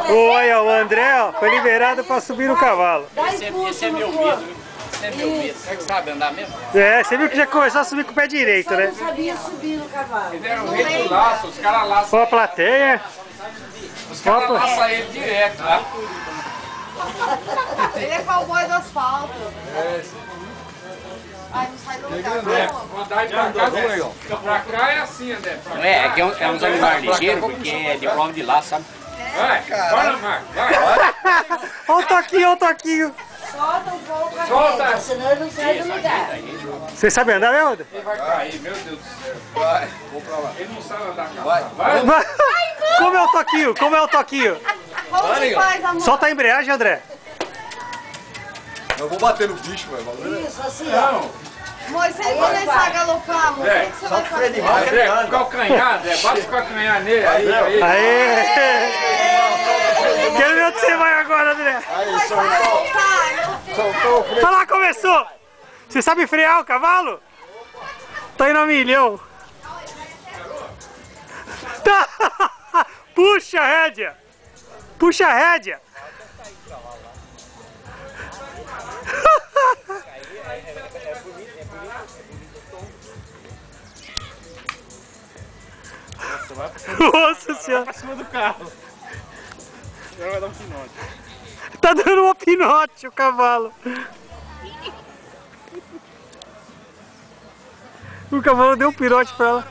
Olha, o André, ó, foi liberado para subir no cavalo. Esse é meu medo, viu? Esse é meu medo. Você que sabe andar mesmo? É, você viu que já começou a subir com o pé direito, né? Eu não sabia subir no cavalo. Ele era o rei do laço, os caras laçam. Ó a plateia. Os caras laçam ele direto lá. Ele é cowboy do asfalto. Ai, não sai do lugar. Andar de pra cá é assim, André. Não é, que é uns animais ligeiros, porque é de prova de laço, sabe? Vai, bora, Marco, vai. Olha o toquinho, olha o toquinho. Solta um pouco a Solta. régua, senão ele não sai do lugar. Você sabe andar mesmo? Ele vai cair, meu Deus do céu. Vai, vou pra lá. Ele não sabe andar cavalo. Vai. Vai. Como é o toquinho? Como é o toquinho? Como que faz, amor? Solta a embreagem, André. Eu vou bater no bicho, velho. Isso, assim, ó. Não. Amor, se ele começar a galopar, amor, o que você vai fazer? André, calcanhar, André. Bate o calcanhar nele. Aí. Aê! Quero ver onde você vai agora, André. Aí, Vai voltar. soltou o freio. Olha lá, começou! Você sabe frear o cavalo? Tá indo a milhão. Tá. Puxa a rédea! Puxa a rédea! Nossa senhora! Pra cima do carro. Agora vai dar um pinote. Tá dando um pinote o cavalo. O cavalo deu um pinote pra ela.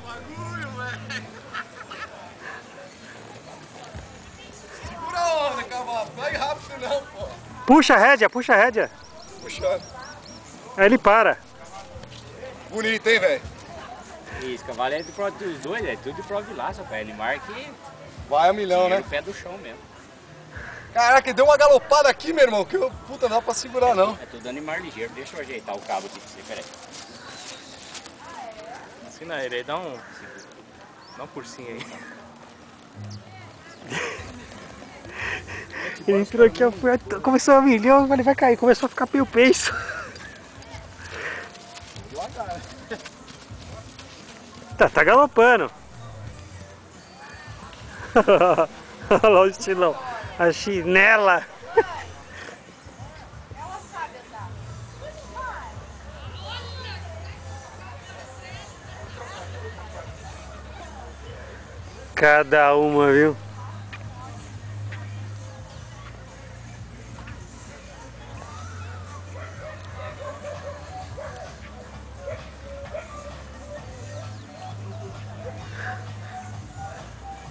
Segura a onda, cavalo. Vai rápido não, pô. Puxa a rédea, puxa a rédea. Puxando. Aí ele para. Bonito, hein, velho? Esse cavalo é de prova dos dois, é tudo de prova de laço, rapaz. Ele marca e Vai a milhão, tira né? o pé do chão mesmo. Caraca, deu uma galopada aqui, meu irmão, que eu, puta, não dá pra segurar, não. É tudo animal ligeiro. Deixa eu ajeitar o cabo aqui pra você, peraí. Ensina ele aí, dá um cursinho aí. Ele entrou aqui, ó, começou a milhão, ele vai cair, começou a ficar meio penso. Tá galopando. Olha lá o estilão. A chinela. Ela sabe andar. Cada uma, viu?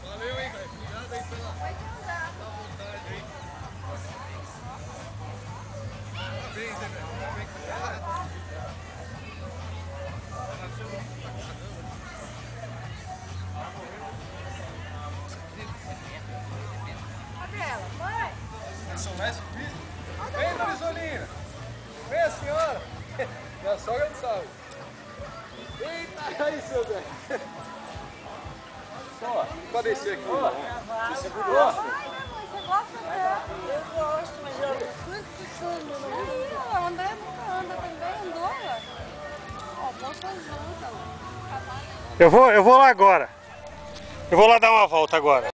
Valeu, hein, velho. Obrigado aí pela vontade aí. Parabéns, hein, velho. Parabéns, cara. Cadê ela? Vai. São mais difíceis. Vem, Dorisolina. Vem, a senhora. Minha sogra não sabe. Eita, aí, seu Zé. Só, pode descer aqui. Você segurou? Ai, você gosta dela? Eu gosto, mas eu tô puxando, não. O André nunca anda também, andou, ué. Ó, volta junto, ó. Eu vou lá agora. Eu vou lá dar uma volta agora.